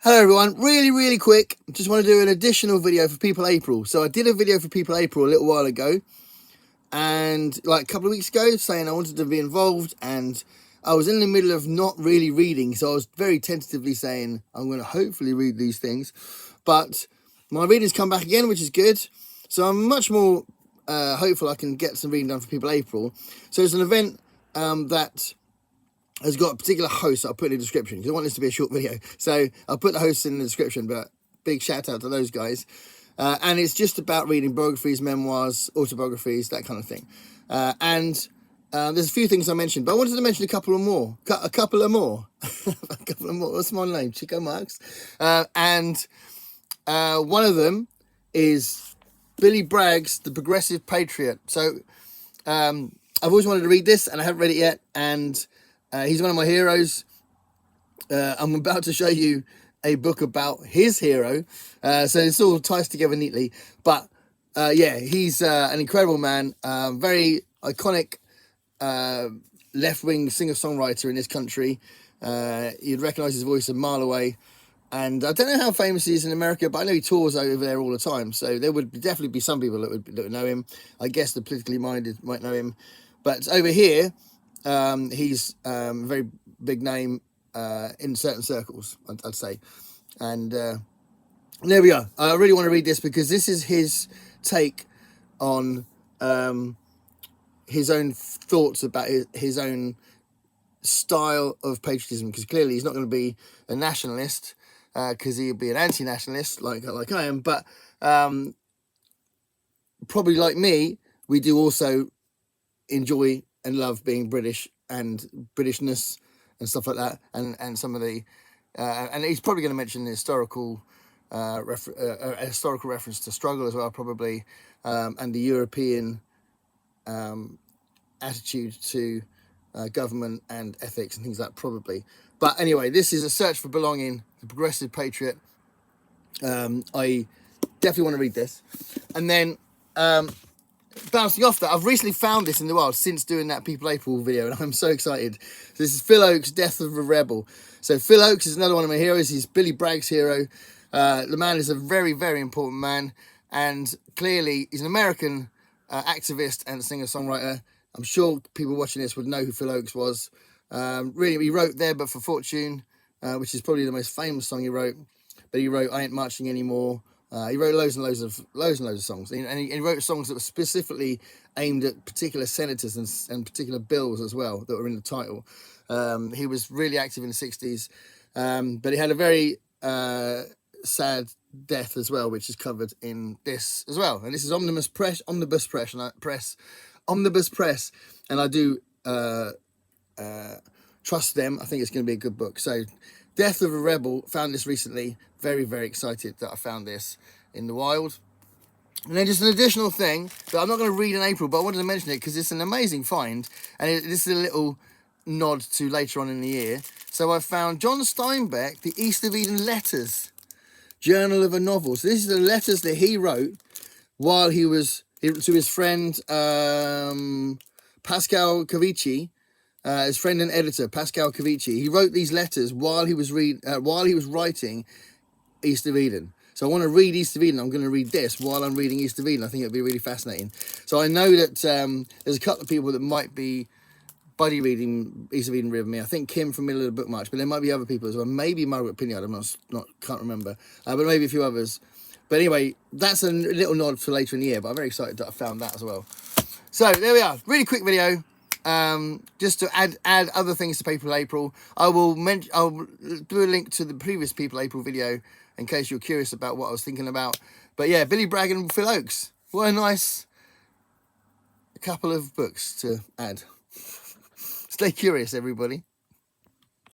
Hello everyone, really quick, just want to do an additional video for People April. So I did a video for People April a little while ago, and like a couple of weeks ago, saying I wanted to be involved, and I was in the middle of not really reading, so I was very tentatively saying I'm going to hopefully read these things, but my reading's come back again, which is good, so I'm much more hopeful I can get some reading done for People April. So it's an event that has got a particular host that I'll put in the description, because I want this to be a short video. So I'll put the hosts in the description, but big shout out to those guys. And it's just about reading biographies, memoirs, autobiographies, that kind of thing. And there's a few things I mentioned, but I wanted to mention a couple of more. A couple of more. What's my name? Chico Marks. And one of them is Billy Bragg's The Progressive Patriot. So I've always wanted to read this, and I haven't read it yet, and he's one of my heroes. I'm about to show you a book about his hero, so it's all ties together neatly. But yeah, he's an incredible man, very iconic left-wing singer-songwriter in this country. You'd recognise his voice a mile away, and I don't know how famous he is in America, but I know he tours over there all the time, so there would definitely be some people that would know him. I guess the politically minded might know him, but over here he's a very big name in certain circles, I'd say. And there we are. I really want to read this because this is his take on his own thoughts about his own style of patriotism, because clearly he's not going to be a nationalist, because he'll be an anti-nationalist like I am, but probably like me, we do also enjoy and love being British and Britishness and stuff like that, and some of the and he's probably going to mention the historical historical reference to struggle as well, probably, and the European attitude to government and ethics and things like that, probably. But anyway, this is A Search for Belonging, The Progressive Patriot. I definitely want to read this. And then bouncing off that, I've recently found this in the wild since doing that People April video, and I'm so excited. So this is Phil Oakes' Death of a Rebel. So Phil Oakes is another one of my heroes. He's Billy Bragg's hero. The man is a very important man, and clearly he's an American activist and singer-songwriter. I'm sure people watching this would know who Phil Oakes was. Really, he wrote There But For Fortune, which is probably the most famous song he wrote. But he wrote I Ain't Marching Anymore. He wrote loads and loads of songs, and he wrote songs that were specifically aimed at particular senators and particular bills as well that were in the title. He was really active in the 60s, but he had a very sad death as well, which is covered in this as well. And this is Omnibus Press, and I do trust them. I think it's going to be a good book. So Death of a Rebel, found this recently. Very excited that I found this in the wild. And then just an additional thing that I'm not going to read in April, but I wanted to mention it because it's an amazing find, and this is a little nod to later on in the year. So I found John Steinbeck, The East of Eden Letters, Journal of a Novel. So this is the letters that he wrote while he was to his friend Pascal Cavici. His friend and editor Pascal Cavici. He wrote these letters while he was writing East of Eden. So I want to read East of Eden. I'm going to read this while I'm reading East of Eden. I think it'll be really fascinating. So I know that there's a couple of people that might be buddy reading East of Eden with me. I think Kim from Middle of the Book March, but there might be other people as well. Maybe Margaret Pinyard. I'm can't remember, but maybe a few others. But anyway, that's a little nod for later in the year. But I'm very excited that I found that as well. So there we are. Really quick video. Just to add other things to People April. I'll do a link to the previous People April video in case you're curious about what I was thinking about. But yeah, Billy Bragg and Phil Oakes. What a nice couple of books to add. Stay curious, everybody.